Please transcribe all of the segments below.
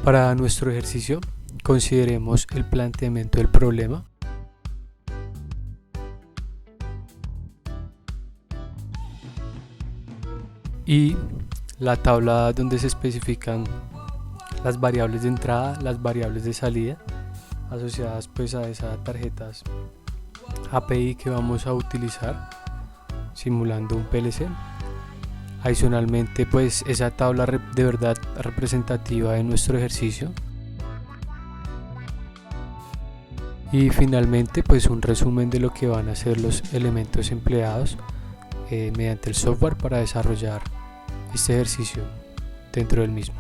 Para nuestro ejercicio, consideremos el planteamiento del problema. Y la tabla donde se especifican las variables de entrada, las variables de salida asociadas pues a esas tarjetas API que vamos a utilizar simulando un PLC. Adicionalmente pues esa tabla de verdad representativa de nuestro ejercicio. Y finalmente pues un resumen de lo que van a ser los elementos empleados mediante el software para desarrollar este ejercicio dentro del mismo.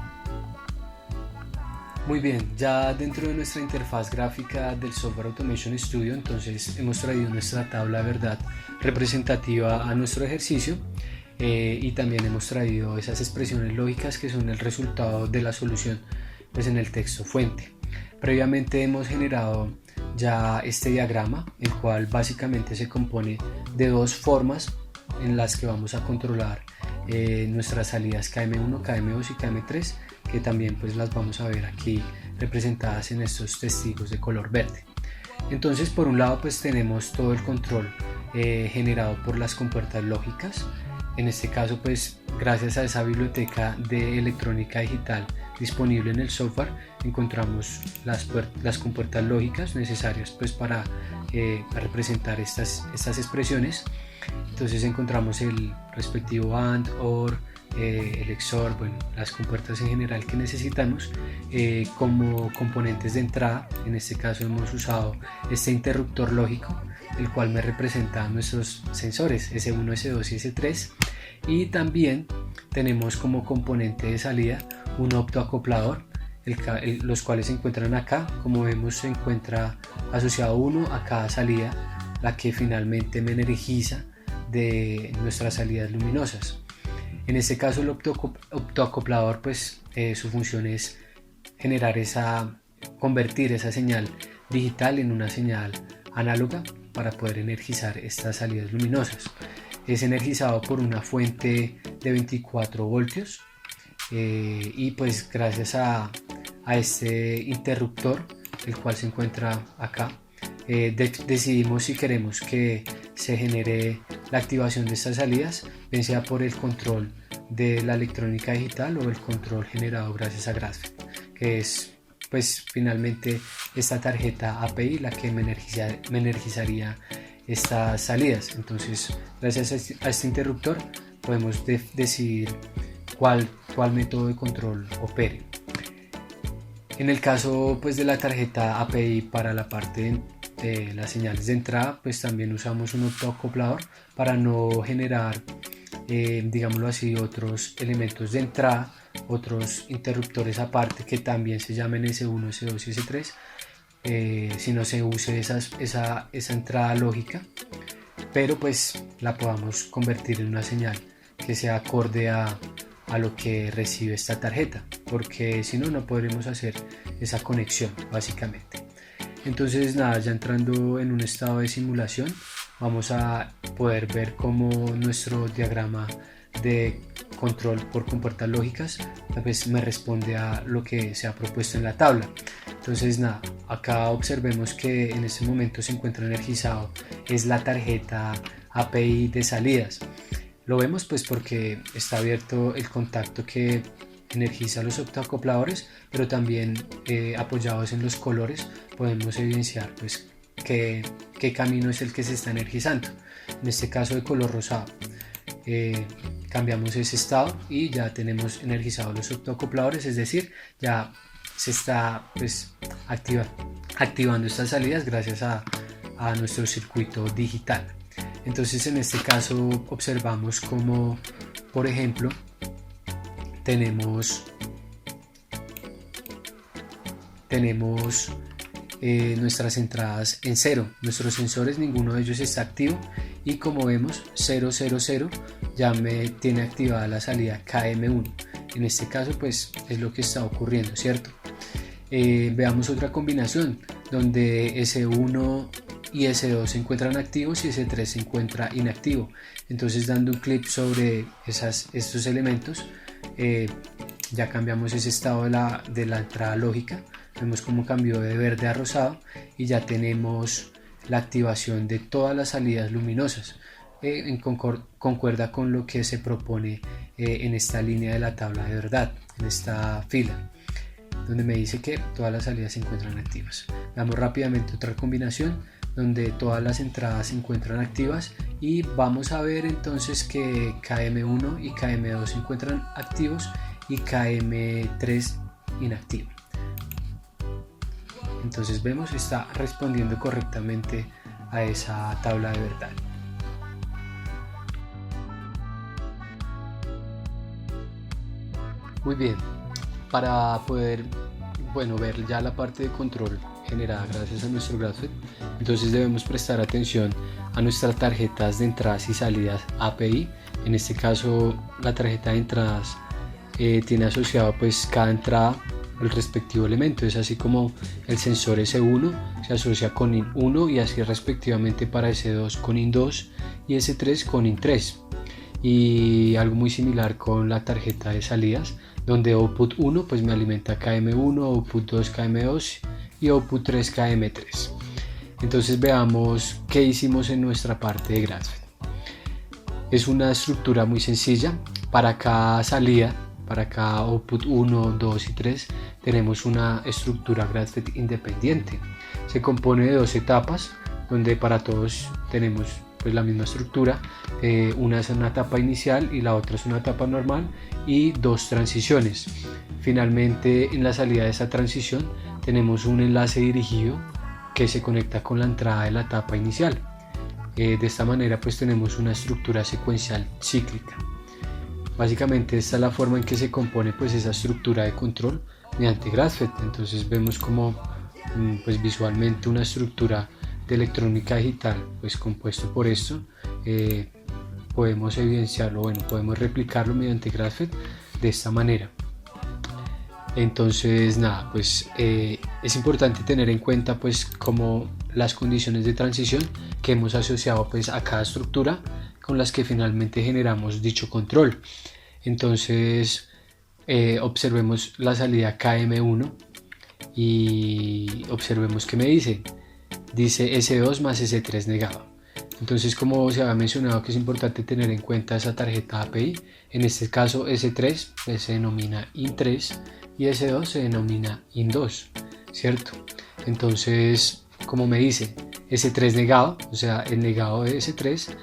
Muy bien, ya dentro de nuestra interfaz gráfica del Software Automation Studio, entonces hemos traído nuestra tabla de verdad representativa a nuestro ejercicio y también hemos traído esas expresiones lógicas que son el resultado de la solución pues en el texto fuente. Previamente hemos generado ya este diagrama, el cual básicamente se compone de dos formas en las que vamos a controlar nuestras salidas KM1, KM2 y KM3, que también pues las vamos a ver aquí representadas en estos testigos de color verde. Entonces por un lado pues tenemos todo el control generado por las compuertas lógicas. En este caso pues gracias a esa biblioteca de electrónica digital disponible en el software encontramos las compuertas lógicas necesarias pues para representar estas expresiones. Entonces encontramos el respectivo AND, OR, el XOR, bueno, las compuertas en general que necesitamos como componentes de entrada. En este caso hemos usado este interruptor lógico, el cual me representa nuestros sensores S1, S2 y S3, y también tenemos como componente de salida un optoacoplador, los cuales se encuentran acá. Como vemos, se encuentra asociado uno a cada salida, la que finalmente me energiza de nuestras salidas luminosas. En este caso el optoacoplador pues su función es convertir esa señal digital en una señal análoga para poder energizar estas salidas luminosas. Es energizado por una fuente de 24 voltios y pues gracias a este interruptor, el cual se encuentra acá, decidimos si queremos que se genere la activación de estas salidas, bien sea por el control de la electrónica digital o el control generado gracias a Grasshopper, que es pues finalmente esta tarjeta API la que me energizaría estas salidas. Entonces gracias a este interruptor podemos decidir cuál método de control opere. En el caso pues de la tarjeta API para la parte de las señales de entrada, pues también usamos un optoacoplador para no generar digámoslo así, otros elementos de entrada, otros interruptores aparte que también se llamen S1, S2 y S3, si no se use esa entrada lógica, pero pues la podamos convertir en una señal que sea acorde a lo que recibe esta tarjeta, porque si no, no podremos hacer esa conexión básicamente. Entonces nada, ya entrando en un estado de simulación, vamos a poder ver cómo nuestro diagrama de control por compuertas lógicas pues me responde a lo que se ha propuesto en la tabla. Entonces nada, acá observemos que en este momento se encuentra energizado es la tarjeta API de salidas. Lo vemos pues porque está abierto el contacto que energiza los optoacopladores, pero también apoyados en los colores podemos evidenciar pues qué camino es el que se está energizando. En este caso de color rosado, cambiamos ese estado y ya tenemos energizados los optoacopladores, es decir, ya se está pues activando estas salidas gracias a nuestro circuito digital. Entonces en este caso observamos como por ejemplo tenemos nuestras entradas en 0, nuestros sensores ninguno de ellos está activo y como vemos 0, 0, 0 ya me tiene activada la salida KM1. En este caso pues es lo que está ocurriendo, ¿cierto? Veamos otra combinación donde S1 y S2 se encuentran activos y S3 se encuentra inactivo. Entonces dando un clic sobre estos elementos ya cambiamos ese estado de la entrada lógica, vemos cómo cambió de verde a rosado y ya tenemos la activación de todas las salidas luminosas, concuerda con lo que se propone en esta línea de la tabla de verdad, en esta fila, donde me dice que todas las salidas se encuentran activas. Veamos rápidamente otra combinación donde todas las entradas se encuentran activas y vamos a ver entonces que KM1 y KM2 se encuentran activos y KM3 inactivo. Entonces vemos que está respondiendo correctamente a esa tabla de verdad. Muy bien, para poder ver ya la parte de control generada gracias a nuestro GraphFed, entonces debemos prestar atención a nuestras tarjetas de entradas y salidas API. En este caso la tarjeta de entradas tiene asociado pues cada entrada el respectivo elemento, es así como el sensor S1 se asocia con IN1 y así respectivamente para S2 con IN2 y S3 con IN3, y algo muy similar con la tarjeta de salidas donde output 1 pues me alimenta KM1, output 2 KM2 y output 3 KM3. Entonces veamos qué hicimos en nuestra parte de GraphFed. Es una estructura muy sencilla. Para cada salida, para cada output 1, 2 y 3 tenemos una estructura GraphFed independiente. Se compone de dos etapas donde para todos tenemos pues la misma estructura. Una es una etapa inicial y la otra es una etapa normal y dos transiciones. Finalmente en la salida de esa transición tenemos un enlace dirigido que se conecta con la entrada de la etapa inicial. De esta manera pues tenemos una estructura secuencial cíclica. Básicamente esta es la forma en que se compone pues esa estructura de control mediante GraphFed. Entonces vemos como pues visualmente una estructura de electrónica digital pues compuesto por esto. Podemos evidenciarlo, podemos replicarlo mediante GraphFed de esta manera. Entonces nada, pues es importante tener en cuenta pues como las condiciones de transición que hemos asociado pues a cada estructura con las que finalmente generamos dicho control. Entonces observemos la salida KM1 y observemos que me dice S2 más S3 negado. Entonces, como se había mencionado que es importante tener en cuenta esa tarjeta API, en este caso S3 pues, se denomina IN3 y S2 se denomina IN2, ¿cierto? Entonces, como me dice S3 negado, o sea el negado de S3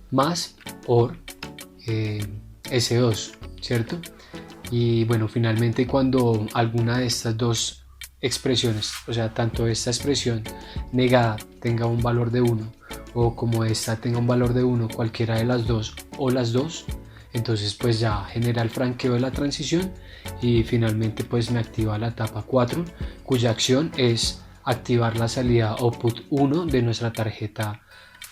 más OR S2, ¿cierto? Y bueno, finalmente cuando alguna de estas dos expresiones, o sea tanto esta expresión negada tenga un valor de 1 o como esta tenga un valor de 1, cualquiera de las dos o las dos, entonces pues ya genera el franqueo de la transición y finalmente pues me activa la etapa 4, cuya acción es activar la salida output 1 de nuestra tarjeta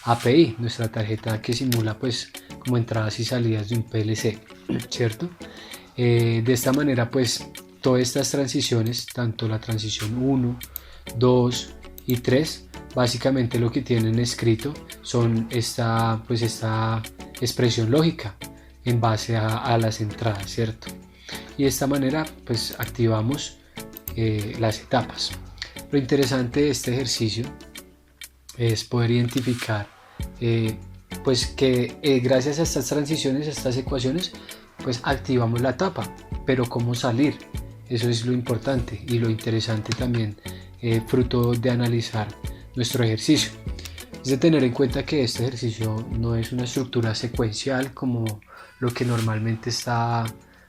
API, nuestra tarjeta que simula pues como entradas y salidas de un PLC, ¿cierto? De esta manera pues todas estas transiciones, tanto la transición 1, 2 y 3, básicamente lo que tienen escrito son esta expresión lógica en base a las entradas, ¿cierto? Y de esta manera pues activamos las etapas. Lo interesante de este ejercicio es poder identificar pues que gracias a estas transiciones, a estas ecuaciones, pues activamos la etapa, pero cómo salir, eso es lo importante y lo interesante también, fruto de analizar nuestro ejercicio. Es de tener en cuenta que este ejercicio no es una estructura secuencial como lo que normalmente está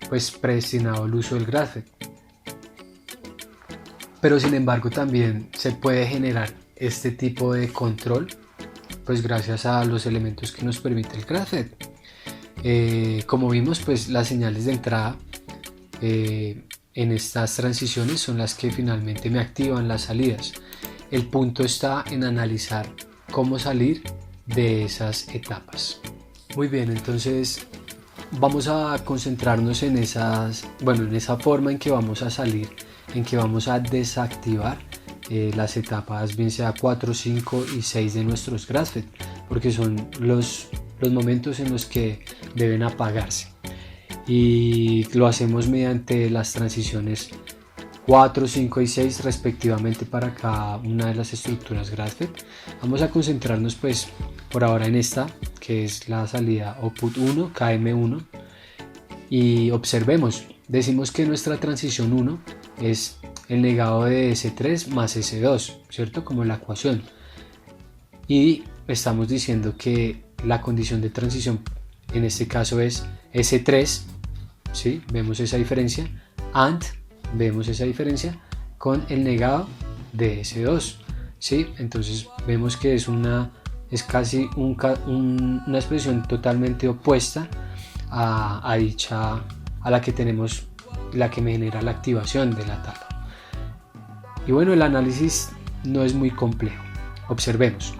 pues predestinado al uso del GraphFed, pero sin embargo también se puede generar este tipo de control pues gracias a los elementos que nos permite el GraphFed. Como vimos pues las señales de entrada en estas transiciones son las que finalmente me activan las salidas. El punto está en analizar cómo salir de esas etapas. Muy bien, entonces vamos a concentrarnos en esa forma en que vamos a salir, en que vamos a desactivar las etapas, bien sea 4, 5 y 6 de nuestros GraphFed, porque son los momentos en los que deben apagarse. y lo hacemos mediante las transiciones 4, 5 y 6 respectivamente para cada una de las estructuras Graphite. Vamos a concentrarnos pues por ahora en esta, que es la salida output 1 KM1, y observemos, decimos que nuestra transición 1 es el negado de S3 más S2, ¿cierto? Como la ecuación, y estamos diciendo que la condición de transición en este caso es S3, ¿sí? Vemos esa diferencia, and vemos esa diferencia con el negado de S2, ¿sí? Entonces vemos que es casi una expresión totalmente opuesta a la que tenemos, la que me genera la activación de la tapa. Y bueno, el análisis no es muy complejo. Observemos,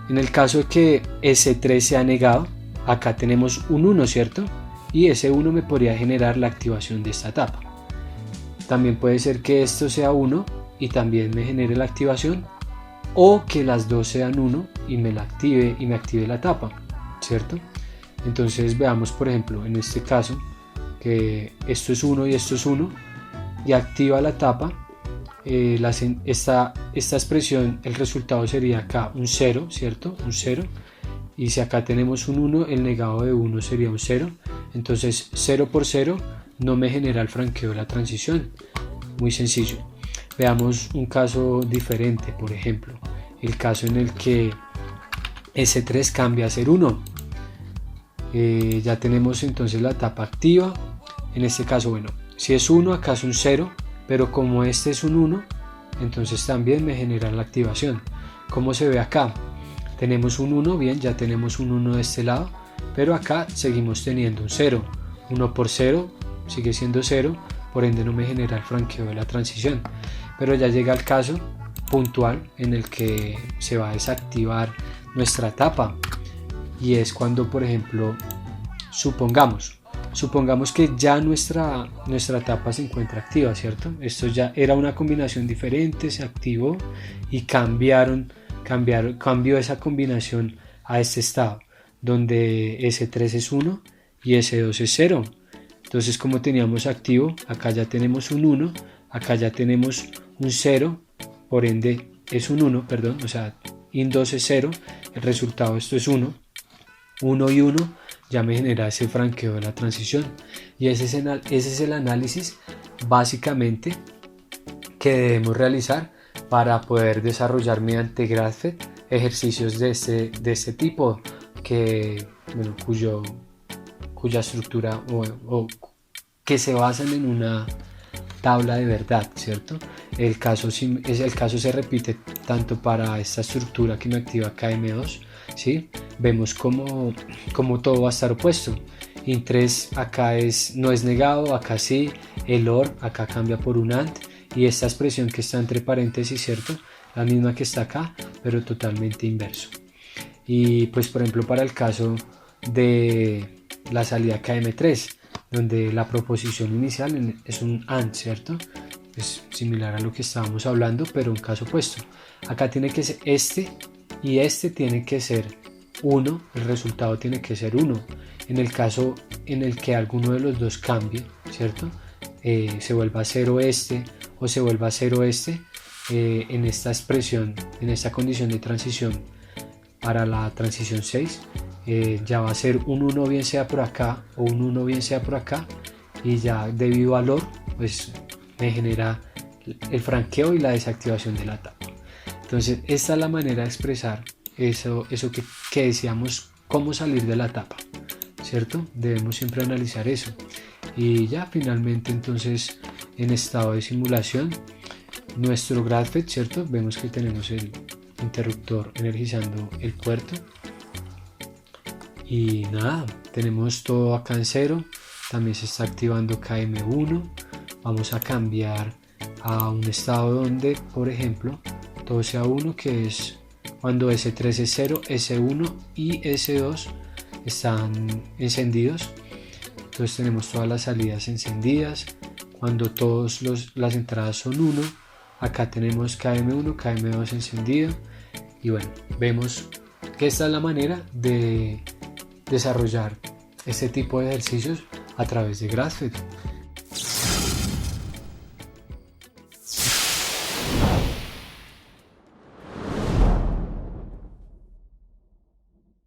en el caso de que S3 sea negado, acá tenemos un 1, ¿cierto? Y ese 1 me podría generar la activación de esta tapa. También puede ser que esto sea 1 y también me genere la activación, o que las dos sean 1 y me active la tapa, ¿cierto? Entonces veamos, por ejemplo, en este caso que esto es 1 y esto es 1 y activa la tapa. Esta expresión, el resultado sería acá un 0, ¿cierto? Un 0. Y si acá tenemos un 1, el negado de 1 sería un 0. Entonces 0 por 0 no me genera el franqueo de la transición. Muy sencillo. Veamos un caso diferente, por ejemplo, el caso en el que S3 cambia a ser 1. Ya tenemos entonces la tapa activa. En este caso, bueno, si es 1, acá es un 0, pero como este es un 1, entonces también me genera la activación. ¿Cómo se ve acá? Tenemos un 1, bien, ya tenemos un 1 de este lado, pero acá seguimos teniendo un 0. 1 por 0 sigue siendo 0, por ende no me genera el franqueo de la transición. Pero ya llega el caso puntual en el que se va a desactivar nuestra tapa, y es cuando, por ejemplo, supongamos que ya nuestra tapa se encuentra activa, ¿cierto? Esto ya era una combinación diferente, se activó y cambió esa combinación a este estado, donde S3 es 1 y S2 es 0. Entonces, como teníamos activo, acá ya tenemos un 1, acá ya tenemos un 0, por ende es un 1, perdón, o sea, in2 es 0, el resultado esto es 1 y 1 ya me genera ese franqueo de la transición, y ese es el análisis básicamente que debemos realizar para poder desarrollar mediante Graphite ejercicios de este tipo, cuya estructura o que se basan en una tabla de verdad, ¿cierto? El caso se repite tanto para esta estructura que me activa KM2, ¿sí? Vemos como todo va a estar opuesto. int3 acá no es negado, acá sí, el OR acá cambia por un AND, y esta expresión que está entre paréntesis, ¿cierto? La misma que está acá, pero totalmente inverso. Y pues, por ejemplo, para el caso de la salida KM3, donde la proposición inicial es un AND, ¿cierto? Es similar a lo que estábamos hablando, pero un caso opuesto. Acá tiene que ser este y este tiene que ser 1, el resultado tiene que ser 1. En el caso en el que alguno de los dos cambie, ¿cierto? Se vuelva 0 este o se vuelva 0 este, en esta expresión, en esta condición de transición para la transición 6, ya va a ser un 1 bien sea por acá o un 1 bien sea por acá, y ya debido al OR pues me genera el franqueo y la desactivación de la tapa. Entonces esta es la manera de expresar eso que decíamos, cómo salir de la tapa, ¿cierto? Debemos siempre analizar eso. Y ya finalmente, entonces, en estado de simulación, nuestro Graphite, ¿cierto? Vemos que tenemos el interruptor energizando el puerto, y nada, tenemos todo acá en 0. También se está activando KM1. Vamos a cambiar a un estado donde, por ejemplo, todo sea 1, que es cuando S3 es 0, S1 y S2 están encendidos. Entonces tenemos todas las salidas encendidas. Cuando todas las entradas son 1, acá tenemos KM1, KM2 encendido. Y bueno, vemos que esta es la manera de desarrollar este tipo de ejercicios a través de Graphite.